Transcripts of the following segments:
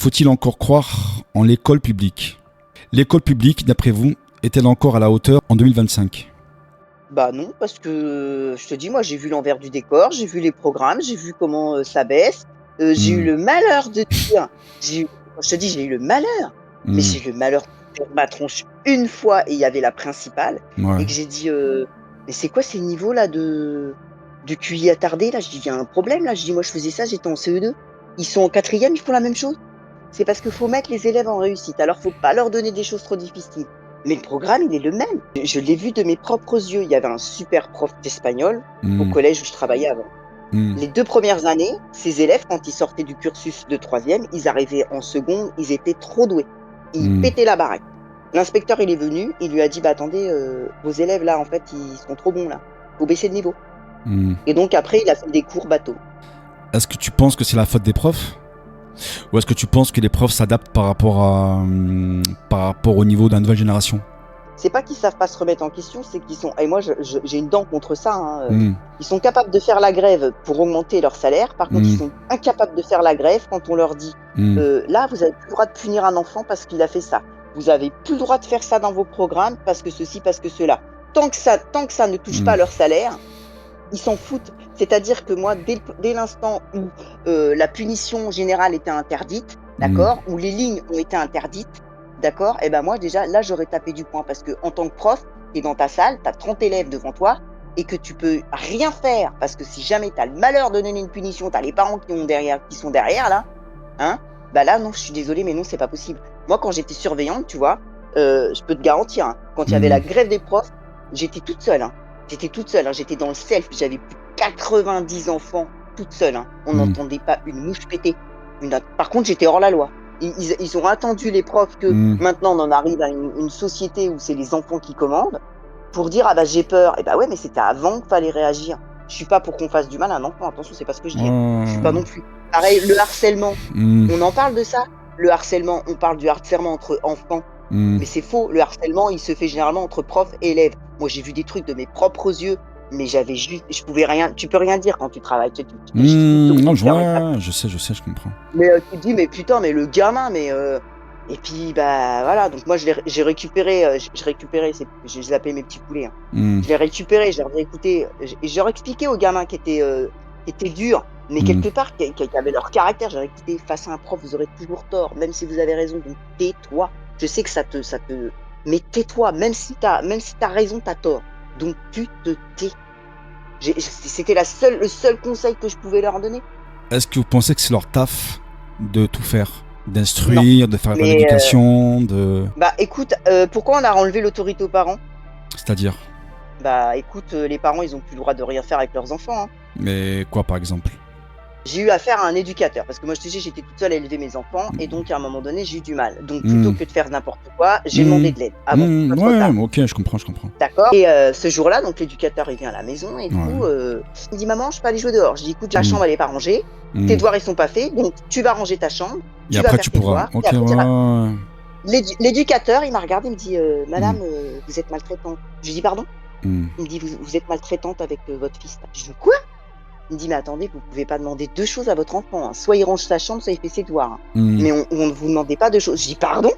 Faut-il encore croire en l'école publique? L'école publique, d'après vous, est-elle encore à la hauteur en 2025? Bah non, parce que je te dis, moi, j'ai vu l'envers du décor, j'ai vu les programmes, j'ai vu comment, ça baisse. J'ai eu Mmh. le malheur de dire j'ai eu quand je te dis, j'ai eu le malheur, mais Mmh. j'ai eu le malheur de faire ma tronche une fois et il y avait la principale Ouais. et que j'ai dit: «Mais c'est quoi ces niveaux-là de QI attardé là?» Je dis: «Il y a un problème là», je dis: «Moi, je faisais ça, j'étais en CE2. Ils sont en quatrième, ils font la même chose». C'est parce qu'il faut mettre les élèves en réussite. Alors, faut pas leur donner des choses trop difficiles. Mais le programme, il est le même. Je l'ai vu de mes propres yeux. Il y avait un super prof d'espagnol au Mmh. collège où je travaillais avant. Mmh. Les 2 premières années, ces élèves, quand ils sortaient du cursus de troisième, ils arrivaient en seconde, ils étaient trop doués. Ils Mmh. pétaient la baraque. L'inspecteur, il est venu, il lui a dit: «Bah, attendez, vos élèves là, en fait, ils sont trop bons là. Faut baisser de niveau» Mmh. et donc après, il a fait des cours bateau. Est-ce que tu penses que c'est la faute des profs? Ou est-ce que tu penses que les profs s'adaptent par rapport au niveau de la nouvelle génération? C'est pas qu'ils savent pas se remettre en question, c'est qu'ils sont et moi je j'ai une dent contre ça, hein, Mmh. ils sont capables de faire la grève pour augmenter leur salaire. Par contre, ils Mmh. sont incapables de faire la grève quand on leur dit: Mmh. Là, vous avez plus le droit de punir un enfant parce qu'il a fait ça. Vous avez plus le droit de faire ça dans vos programmes parce que ceci, parce que cela». Tant que ça ne touche pas Mmh. leur salaire, ils s'en foutent. C'est-à-dire que moi, dès l'instant où, la punition générale était interdite, Mmh. d'accord? Où les lignes ont été interdites, d'accord? Et ben, moi déjà là, j'aurais tapé du poing parce qu'en tant que prof, tu es dans ta salle, tu as 30 élèves devant toi et que tu peux rien faire parce que si jamais tu as le malheur de donner une punition, tu as les parents qui sont derrière là, hein? Bah là, non, je suis désolée, mais non, c'est pas possible. Moi, quand j'étais surveillante, tu vois, je peux te garantir, hein, quand il y avait la Mmh. grève des profs, j'étais toute seule, hein. J'étais toute seule, hein, j'étais dans le self, j'avais plus de 90 enfants, toute seule, hein. On Mmh. n'entendait pas une mouche péter. Par contre, j'étais hors la loi. Ils ont attendu les profs que Mmh. maintenant on en arrive à une société où c'est les enfants qui commandent pour dire: «Ah bah, j'ai peur». Et bah, ouais, mais c'était avant qu'il fallait réagir. Je suis pas pour qu'on fasse du mal à un enfant, attention, c'est pas ce que je dis, hein. Je suis pas Oh. non plus. Pareil, le harcèlement, Mmh. on en parle de ça? Le harcèlement, on parle du harcèlement entre enfants, Mmh. mais c'est faux. Le harcèlement, il se fait généralement entre profs et élèves. Moi, j'ai vu des trucs de mes propres yeux, mais j'avais juste je pouvais rien tu peux rien dire quand tu travailles, tu es juste Mmh. au Non, bout je de ta rue. vois, je sais, je comprends. Mais, tu te dis: «Mais putain, mais le gamin, mais» et puis, bah, voilà, donc moi j'ai récupéré, j'ai récupéré je les appelais mes petits poulets, hein. Mmh. Je l'ai récupéré, je leur ai dit: «Écoutez», je leur expliquais aux gamins qui étaient durs, mais Mmh. quelque part qui avaient leur caractère. Je leur ai dit: «Écoutez, face à un prof, vous aurez toujours tort, même si vous avez raison, donc tais-toi. Je sais que ça te mais tais-toi, même si tu as raison, tu as tort. Donc tu te tais». C'était le seul conseil que je pouvais leur donner. Est-ce que vous pensez que c'est leur taf de tout faire? Non, D'instruire, de faire mais l'éducation, de... bah, écoute, pourquoi on a enlevé l'autorité aux parents? C'est-à-dire? Bah, écoute, les parents, ils ont plus le droit de rien faire avec leurs enfants, hein. Mais quoi, par exemple? J'ai eu affaire à un éducateur parce que moi, je te dis, j'étais toute seule à élever mes enfants et Mmh. donc à un moment donné, j'ai eu du mal. Donc plutôt Mmh. que de faire n'importe quoi, j'ai demandé Mmh. de l'aide avant que ce soit Mmh. trop Ouais, tard. OK, je comprends, je comprends. D'accord? Et ce jour-là, donc l'éducateur, il vient à la maison et tout, Ouais. il me dit: «Maman, je peux aller jouer dehors?» Je dis: «Écoute, la Mmh. chambre, elle est pas rangée, tes Mmh. devoirs, ils sont pas faits, donc tu vas ranger ta chambre, Et tu vas après, faire tu tes pourras. devoirs et OK, ouais, après tu iras». ouais, ouais. L'éducateur, il m'a regardé, il me dit: Mmh. «Madame, vous êtes maltraitante». Je lui dis: «Pardon?» Mmh. Il me dit: «Vous êtes maltraitante avec, votre fils là». Je dis: «Quoi?» Il me dit: «Mais attendez, vous pouvez pas demander 2 choses à votre enfant, hein. Soit il range sa chambre, soit il fait ses devoirs, hein. Mmh. Mais on ne vous demandez pas 2 choses». Je dis: «Pardon?»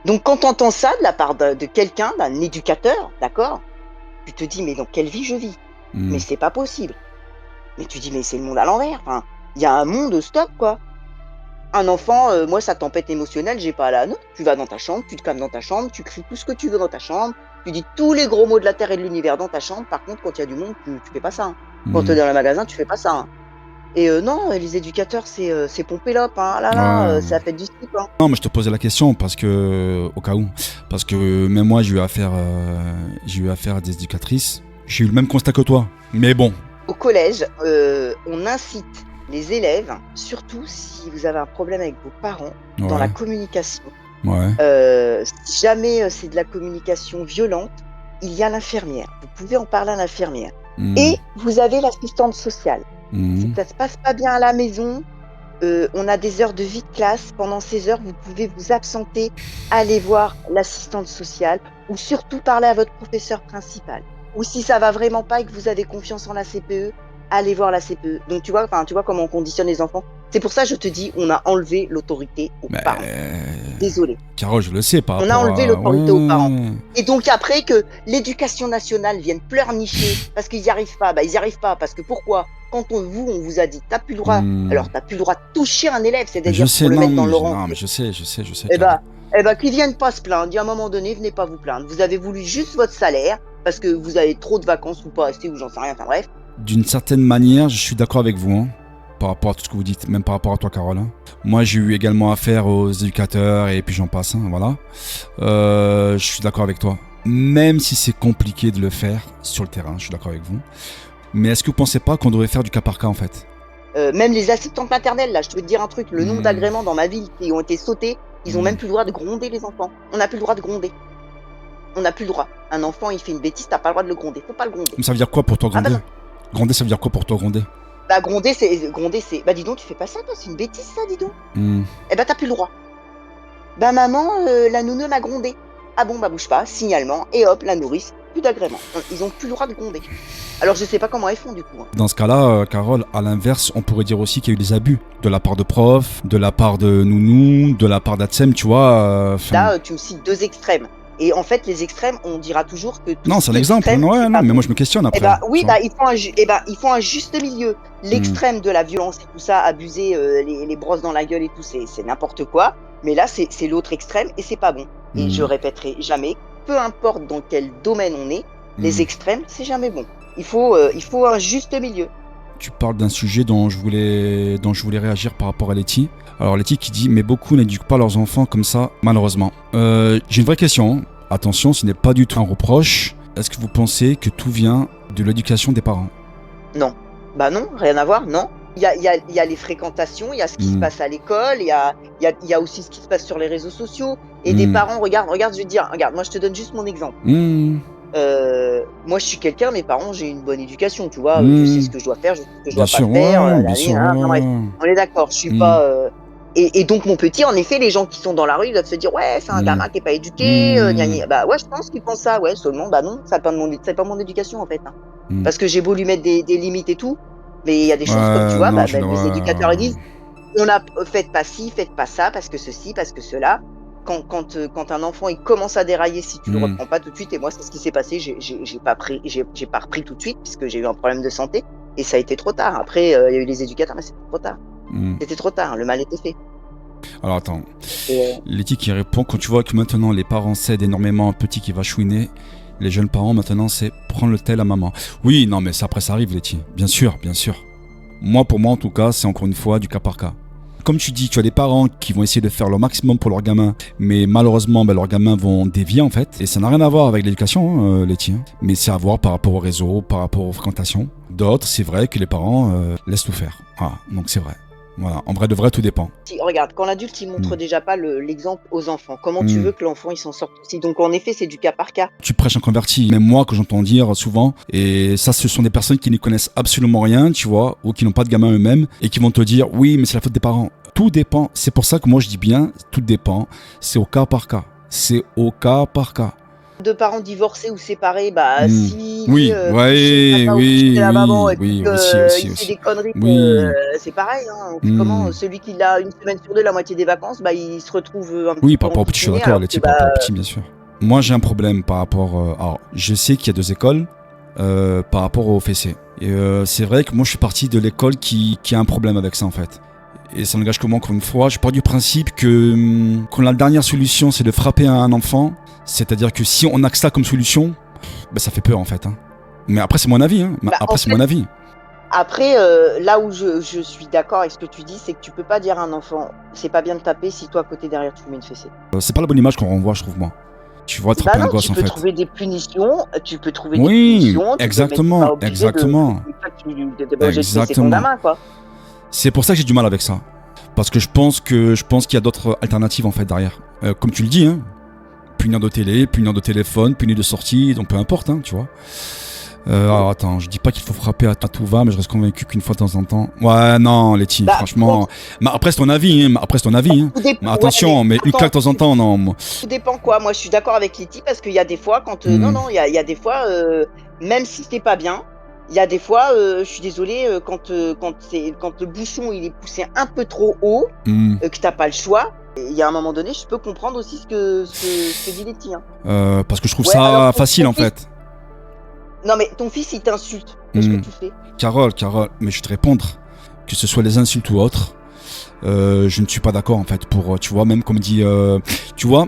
Donc quand tu entends ça de la part de quelqu'un, d'un éducateur, d'accord? Tu te dis: «Mais dans quelle vie je vis? Mais Mmh. c'est pas possible». Mais tu dis: «Mais c'est le monde à l'envers». Enfin, il y a un monde, stop quoi. Un enfant, moi sa tempête émotionnelle, j'ai pas la nôtre. Tu vas dans ta chambre, tu te calmes dans ta chambre, tu cries tout ce que tu veux dans ta chambre, tu dis tous les gros mots de la terre et de l'univers dans ta chambre. Par contre, quand il y a du monde, tu fais pas ça, hein. Quand tu es Mmh. dans le magasin, tu fais pas ça, hein. Et non, les éducateurs, c'est pomper l'op, hein. Ah là là, Ouais. c'est la fête du slip, hein. Non, mais je te posais la question parce que, au cas où, parce que même moi, j'ai eu affaire à des éducatrices. J'ai eu le même constat que toi. Mais bon. Au collège, on incite les élèves, surtout si vous avez un problème avec vos parents, dans la Ouais. communication. Ouais. Si jamais, c'est de la communication violente, il y a l'infirmière. Vous pouvez en parler à l'infirmière Mmh. et vous avez l'assistante sociale. Si Mmh. ça se passe pas bien à la maison, on a des heures de vie de classe. Pendant ces heures, vous pouvez vous absenter, aller voir l'assistante sociale ou surtout parler à votre professeur principal. Ou si ça va vraiment pas et que vous avez confiance en la CPE, aller voir la CPE. Donc tu vois comment on conditionne les enfants. C'est pour ça que je te dis, on a enlevé l'autorité aux Mais, parents. Désolé. Carole, je le sais par On a rapport enlevé à... l'autorité aux parents. Ouais. Et donc après que l'éducation nationale vienne pleurnicher parce qu'ils n'y arrivent pas, bah ils n'y arrivent pas parce que pourquoi? Quand on vous a dit t'as plus le droit, alors t'as plus le droit de toucher un élève, Je c'est-à-dire sais, pour le non, mettre dans le rang. non, mais je sais, Eh Carole. qu'ils viennent pas se plaindre. Il y a un moment donné, venez pas vous plaindre. Vous avez voulu juste votre salaire parce que vous avez trop de vacances ou pas assez ou j'en sais rien. Enfin bref. D'une certaine manière, je suis d'accord avec vous, hein, par rapport à tout ce que vous dites, même par rapport à toi, Carole. Hein. Moi, j'ai eu également affaire aux éducateurs et puis j'en passe, hein, voilà. Je suis d'accord avec toi. Même si c'est compliqué de le faire sur le terrain, je suis d'accord avec vous. Mais est-ce que vous pensez pas qu'on devrait faire du cas par cas, en fait? Même les assistantes maternelles, là, je peux te dire un truc, le nombre d'agréments dans ma ville qui ont été sautés, ils ont même plus le droit de gronder les enfants. On n'a plus le droit de gronder. On n'a plus le droit. Un enfant, il fait une bêtise, t'as pas le droit de le gronder. Faut pas le gronder. Mais ça veut dire quoi pour toi, gronder? Ah bah Gronder, ça veut dire quoi pour toi, gronder? Bah gronder, c'est... Bah dis donc, tu fais pas ça, toi, c'est une bêtise, ça, dis donc. Eh bah t'as plus le droit. Bah maman, la nounou m'a grondé. Ah bon, bah bouge pas, signalement, et hop, la nourrice, plus d'agrément. Ils ont plus le droit de gronder. Alors je sais pas comment ils font du coup. Hein. Dans ce cas-là, Carole, à l'inverse, on pourrait dire aussi qu'il y a eu des abus de la part de profs, de la part de nounou, de la part d'Atsem, tu vois. Là, tu me cites deux extrêmes. Et en fait, les extrêmes, on dira toujours que... Non, c'est un exemple. Ouais, non, mais moi je me questionne après. Eh bah oui, bah ils font un juste milieu. L'extrême de la violence et tout ça, abuser, les brosses dans la gueule et tout, c'est n'importe quoi. Mais là, c'est l'autre extrême et c'est pas bon. Et je répéterai jamais, peu importe dans quel domaine on est, les extrêmes, c'est jamais bon. Il faut un juste milieu. Tu parles d'un sujet dont je voulais réagir par rapport à Letty. Alors Letty qui dit « Mais beaucoup n'éduquent pas leurs enfants comme ça, malheureusement ». J'ai une vraie question. Attention, ce n'est pas du tout un reproche. Est-ce que vous pensez que tout vient de l'éducation des parents? Non. Bah non, rien à voir, non. Il y a les fréquentations, il y a ce qui se passe à l'école, il y a aussi ce qui se passe sur les réseaux sociaux. Et des parents, regarde, je vais te dire, regarde, moi je te donne juste mon exemple. Moi je suis quelqu'un, mes parents, j'ai une bonne éducation, tu vois, je sais ce que je dois faire, je sais ce que je dois pas faire. Bien sûr, bref, on est d'accord, je suis pas... Et donc mon petit, en effet, les gens qui sont dans la rue, ils doivent se dire ouais, c'est un gamin qui est pas éduqué, bah ouais, je pense qu'ils pensent ça, ouais, seulement bah non, c'est pas mon éducation en fait, hein. Parce que j'ai beau lui mettre des limites et tout, mais il y a des choses comme tu vois, même les éducateurs ils disent on a faites pas ci, faites pas ça, parce que ceci, parce que cela. Quand un enfant il commence à dérailler, si tu le reprends pas tout de suite, et moi c'est ce qui s'est passé, j'ai pas repris tout de suite puisque j'ai eu un problème de santé et ça a été trop tard. Après il y a eu les éducateurs, mais c'était trop tard. C'était trop tard, le mal était fait. Alors attends, Letty qui répond, quand tu vois que maintenant les parents cèdent énormément un petit qui va chouiner, les jeunes parents maintenant c'est prendre le tel à maman. Oui, non mais ça après ça arrive Letty, bien sûr, bien sûr. Moi pour moi en tout cas c'est encore une fois du cas par cas. Comme tu dis, tu as des parents qui vont essayer de faire leur maximum pour leurs gamins, mais malheureusement leurs gamins vont dévier en fait, et ça n'a rien à voir avec l'éducation Letty, hein. Mais c'est à voir par rapport au réseau, par rapport aux fréquentations. D'autres, c'est vrai que les parents laissent tout faire, voilà, donc c'est vrai. Voilà, en vrai de vrai, tout dépend. Regarde, quand l'adulte il montre déjà pas l'exemple aux enfants, comment tu veux que l'enfant il s'en sorte aussi? Donc en effet, c'est du cas par cas. Tu prêches un converti, même moi que j'entends dire souvent, et ça ce sont des personnes qui ne connaissent absolument rien, tu vois, ou qui n'ont pas de gamins eux-mêmes, et qui vont te dire oui mais c'est la faute des parents. Tout dépend, c'est pour ça que moi je dis bien, tout dépend, c'est au cas par cas. C'est au cas par cas. Deux parents divorcés ou séparés, bah si oui, la maman et oui, puis il fait des conneries, c'est pareil, hein. Comment celui qui a une semaine sur deux la moitié des vacances, bah il se retrouve un petit peu. Oui, par rapport au petit, je suis d'accord, Letty, par rapport au petit, bien sûr. Moi j'ai un problème par rapport. Alors, je sais qu'il y a deux écoles par rapport au fessé. Et c'est vrai que moi je suis parti de l'école qui a un problème avec ça en fait. Et ça n'engage que moi encore une fois, je pars du principe que quand la dernière solution c'est de frapper un enfant, c'est-à-dire que si on a que ça comme solution, bah, ça fait peur en fait. Hein. Mais après c'est mon avis. Hein. Après c'est mon avis. Après, là où je suis d'accord avec ce que tu dis, c'est que tu peux pas dire à un enfant, c'est pas bien de taper si toi à côté derrière tu mets une fessée. C'est pas la bonne image qu'on renvoie, je trouve moi. Tu vois attraper un gosse en fait. Tu peux trouver des punitions, des punitions. Exactement. Exactement. C'est pour ça que j'ai du mal avec ça. Parce que je pense qu'il y a d'autres alternatives en fait derrière. Comme tu le dis, hein, punir de télé, punir de téléphone, punir de sortie, donc peu importe, hein, tu vois. Alors attends, je dis pas qu'il faut frapper à tout va, mais je reste convaincu qu'une fois de temps en temps. Ouais, non, Letty, franchement. Mais après, c'est ton avis, hein. Mais attention, mais une claque de temps en temps, non. Moi. Tout dépend quoi. Moi, je suis d'accord avec Letty parce qu'il y a des fois, quand. Non, il y a des fois, même si c'est pas bien, Il y a des fois, je suis désolée, quand le bouchon il est poussé un peu trop haut, que t'as pas le choix, il y a un moment donné, je peux comprendre aussi ce que dit Letty, hein. Parce que je trouve Ouais, ça alors facile ton en fils fait. non mais ton fils il t'insulte, qu'est-ce que tu fais? Carole, mais je vais te répondre, que ce soit les insultes ou autres, je ne suis pas d'accord en fait pour, tu vois, même comme dit, tu vois,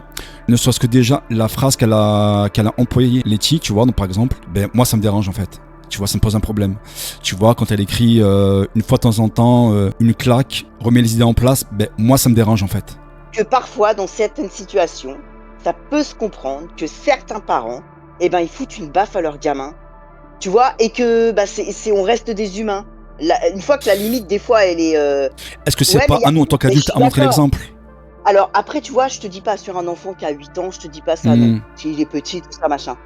ne serait-ce que déjà la phrase qu'elle a employée Letty, tu vois, donc par exemple, ben moi ça me dérange en fait. Tu vois, ça me pose un problème. Tu vois, quand elle écrit une fois de temps en temps, une claque, remet les idées en place, ben moi ça me dérange en fait. Que parfois, dans certaines situations, ça peut se comprendre que certains parents, eh ben, ils foutent une baffe à leur gamin, tu vois? Et que, bah, on reste des humains. Une fois que la limite, des fois, elle est, Est-ce que c'est ouais, pas à nous en tant mais je qu'adultes suis à montrer d'accord. l'exemple? Alors après, tu vois, je te dis pas sur un enfant qui a 8 ans, je te dis pas ça, non. S'il est petit, tout ça, machin.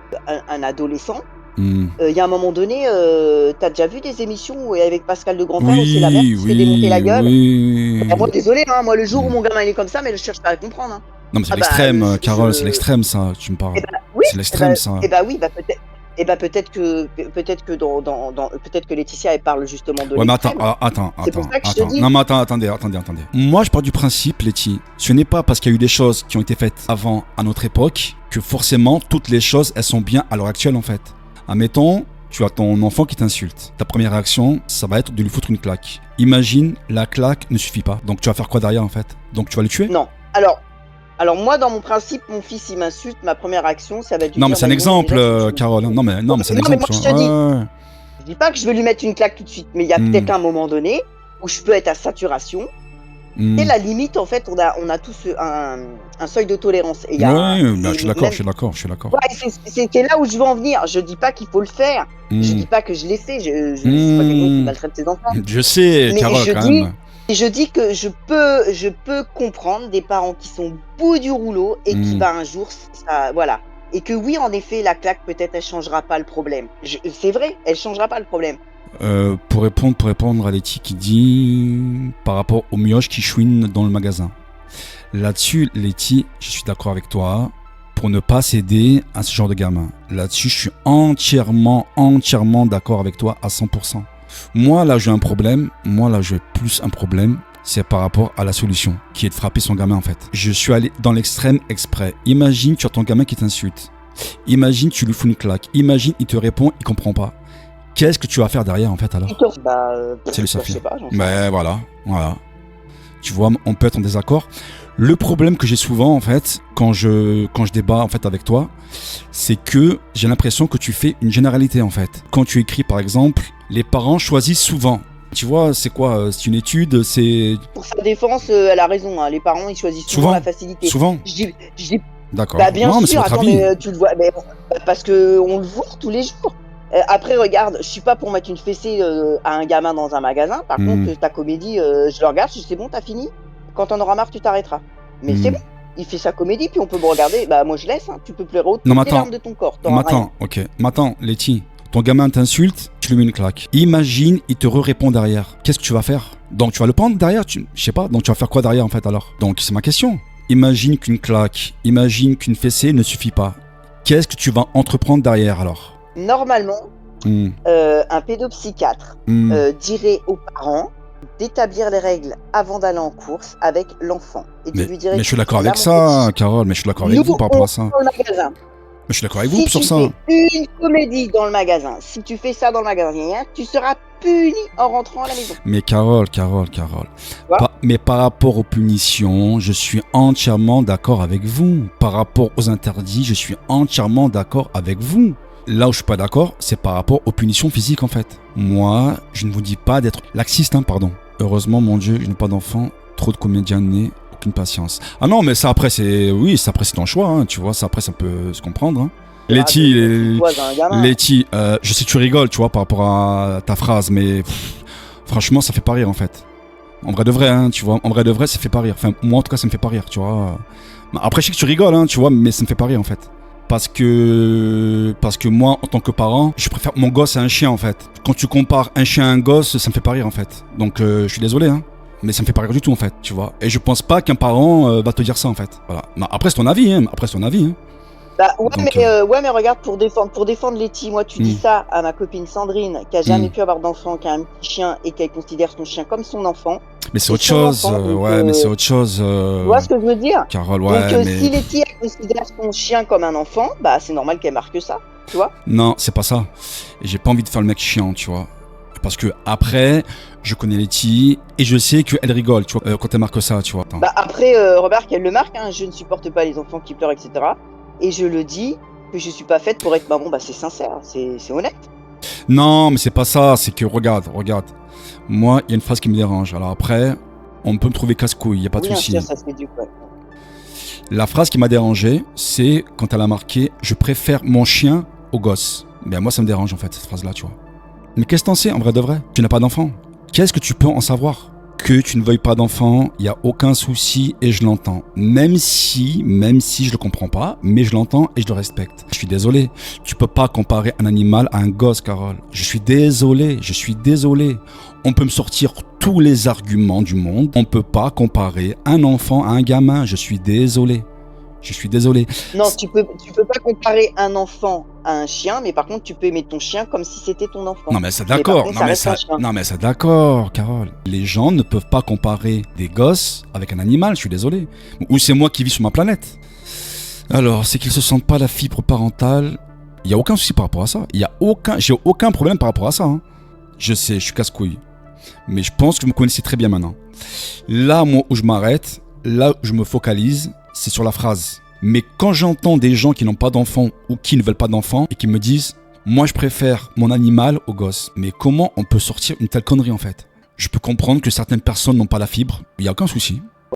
Un adolescent, il y a un moment donné, tu as déjà vu des émissions où avec Pascal de Grand'Père où c'est la mère Oui, qui se fait démonter la oui, gueule? Bah, moi, oui. désolé, hein, moi, le jour où mon gamin il est comme ça, mais je cherche pas à comprendre, hein. Non mais c'est Ah bah, l'extrême, Carole, c'est je l'extrême ça, tu me eh parles. bah, oui, C'est l'extrême ça. oui, bah, peut-être que dans peut-être que Laetitia, elle parle justement de Ouais mais attends, l'extrême. attends, C'est pour attends, ça que je te attends. dis. Non mais attendez. Moi je pars du principe, Letty, ce n'est pas parce qu'il y a eu des choses qui ont été faites avant, à notre époque, que forcément toutes les choses elles sont bien à l'heure actuelle en fait. Admettons, tu as ton enfant qui t'insulte. Ta première réaction, ça va être de lui foutre une claque. Imagine, la claque ne suffit pas. Donc tu vas faire quoi derrière en fait? Donc tu vas le tuer? Non. Alors moi, dans mon principe, mon fils, il m'insulte, ma première action, ça va être de lui Non mais dire: c'est un «Bah, dis donc, exemple, déjà, tu Carole. Non mais c'est un non, mais exemple, moi, tu je vois. te dis, Ouais. je dis pas que je vais lui mettre une claque tout de suite, mais il y a peut-être un moment donné où je peux être à saturation et la limite, en fait, on a tous, un seuil de tolérance et il y a un Ouais, bah, et je suis même d'accord, je suis d'accord. ouais, c'est là où je veux en venir. Je dis pas qu'il faut le faire. Je dis pas que je l'ai fait. Je suis pas quelqu'un qui maltraite ses enfants. Je sais, Mais Carole, quand même. je dis que je peux comprendre des parents qui sont au bout du rouleau et qui, bah, un jour, ça voilà. Et que oui, en effet, la claque, peut-être, elle changera pas le problème. C'est vrai, elle changera pas le problème. Pour répondre à Letty qui dit par rapport aux mioches qui chouinent dans le magasin. Là-dessus, Letty, je suis d'accord avec toi pour ne pas céder à ce genre de gamin. Là-dessus, je suis entièrement d'accord avec toi à 100%. Moi, là, j'ai un problème. Plus un problème. C'est par rapport à la solution, qui est de frapper son gamin en fait. Je suis allé dans l'extrême exprès. Imagine, tu as ton gamin qui t'insulte. Imagine, tu lui fous une claque. Imagine, il te répond, il comprend pas. Qu'est-ce que tu vas faire derrière en fait alors? Bah, C'est le je Saphir. sais pas, j'en sais Mais rien. voilà. Tu vois, on peut être en désaccord. Le problème que j'ai souvent en fait, quand je débat en fait avec toi, c'est que j'ai l'impression que tu fais une généralité en fait. Quand tu écris par exemple, les parents choisissent souvent. Tu vois, c'est quoi? C'est une étude, c'est Pour sa défense, elle a raison, hein. Les parents, ils choisissent souvent la facilité. Souvent. Je dis D'accord. bah, bien Non, mais c'est sûr, votre attends, avis. mais tu le vois, mais parce qu'on le voit tous les jours. Après, regarde, je suis pas pour mettre une fessée à un gamin dans un magasin. Par contre, ta comédie, je le regarde, je dis: «C'est bon, t'as fini? Quand t'en auras marre, tu t'arrêteras». Mais c'est bon, il fait sa comédie, puis on peut me regarder. Bah, moi, je laisse, hein. Tu peux pleurer Non, mais toutes les attends. larmes de ton corps, tu auras rien. Ok. Mais attends, Letty, ton gamin t'insulte, tu lui mets une claque. Imagine, il te répond derrière. Qu'est-ce que tu vas faire? Donc tu vas le prendre derrière, je sais pas. Donc tu vas faire quoi derrière en fait alors? Donc c'est ma question. Imagine qu'une claque, imagine qu'une fessée ne suffit pas. Qu'est-ce que tu vas entreprendre derrière alors? Normalement, un pédopsychiatre dirait aux parents d'établir les règles avant d'aller en course avec l'enfant. Et de lui dire: mais je suis «Écoute, d'accord là, avec mon ça, petit, Carole, mais je suis d'accord avec vous par rapport à ça. dans le magasin. Mais je suis d'accord avec vous Si sur tu ça. fais une comédie dans le magasin, si tu fais ça dans le magasin, tu seras puni en rentrant à la maison». Mais Carole. Mais par rapport aux punitions, je suis entièrement d'accord avec vous. Par rapport aux interdits, je suis entièrement d'accord avec vous. Là où je suis pas d'accord, c'est par rapport aux punitions physiques en fait. Moi, je ne vous dis pas d'être laxiste, hein, pardon. Heureusement, mon Dieu, je n'ai pas d'enfant. Trop de comédiens nés, aucune patience. Ah non, mais ça après c'est, oui, ça après c'est ton choix, hein, tu vois. Ça après ça peut se comprendre. Hein. Letty, je sais que tu rigoles, tu vois, par rapport à ta phrase, mais franchement, ça fait pas rire en fait. En vrai de vrai, hein, tu vois, en vrai de vrai, ça fait pas rire. Enfin, moi en tout cas, ça me fait pas rire, tu vois. Après, je sais que tu rigoles, hein, tu vois, mais ça me fait pas rire en fait. Parce que moi, en tant que parent, je préfère mon gosse à un chien en fait. Quand tu compares un chien à un gosse, ça me fait pas rire en fait. Donc, je suis désolé, hein. Mais ça me fait pas rire du tout en fait, tu vois. Et je pense pas qu'un parent va te dire ça en fait. Voilà. Après, c'est ton avis, hein. Bah ouais, Donc, mais regarde, pour défendre Letty, moi tu dis ça à ma copine Sandrine, qui a jamais pu avoir d'enfant, qui a un petit chien et qui considère son chien comme son enfant. mais c'est autre chose. Ouais, mais c'est autre chose. Tu vois ce que je veux dire? Carole, ouais, Donc mais si Letty elle considère son chien comme un enfant, bah c'est normal qu'elle marque ça, tu vois? non, c'est pas ça. Et j'ai pas envie de faire le mec chiant, tu vois. Parce que après, je connais Letty et je sais qu'elle rigole, tu vois, quand elle marque ça, tu vois. Attends. Bah après, remarque, elle le marque, hein, je ne supporte pas les enfants qui pleurent, etc. Et je le dis que je suis pas faite pour être maman, bah c'est sincère, c'est honnête. Non, mais c'est pas ça, c'est que regarde. Moi, il y a une phrase qui me dérange. Alors après, on peut me trouver casse-couille, il y a pas de Oui, un souci. chien, ça se fait du quoi. La phrase qui m'a dérangé, c'est quand elle a marqué « Je préfère mon chien au gosse ». Ben moi, ça me dérange en fait, cette phrase-là, tu vois. Mais qu'est-ce que t'en sais en vrai de vrai? Tu n'as pas d'enfant. Qu'est-ce que tu peux en savoir? Que tu ne veuilles pas d'enfant, il n'y a aucun souci et je l'entends. Même si je le comprends pas, mais je l'entends et je le respecte. Je suis désolé. Tu peux pas comparer un animal à un gosse, Carole. Je suis désolé. On peut me sortir tous les arguments du monde. On peut pas comparer un enfant à un gamin. Je suis désolé. Non, tu peux pas comparer un enfant à un chien, mais par contre, tu peux aimer ton chien comme si c'était ton enfant. Non mais ça Mais par d'accord, contre, ça reste un chien. non mais ça d'accord, Carole. Les gens ne peuvent pas comparer des gosses avec un animal, je suis désolé. Ou c'est moi qui vis sur ma planète. Alors, c'est qu'ils se sentent pas la fibre parentale. Il y a aucun souci par rapport à ça. J'ai aucun problème par rapport à ça. Hein. Je sais, je suis casse-couille. Mais je pense que vous me connaissez très bien maintenant. Là, moi, où je m'arrête, là où je me focalise, c'est sur la phrase. Mais quand j'entends des gens qui n'ont pas d'enfants ou qui ne veulent pas d'enfants et qui me disent « Moi, je préfère mon animal au gosse », mais comment on peut sortir une telle connerie en fait? Je peux comprendre que certaines personnes n'ont pas la fibre, il n'y a aucun souci.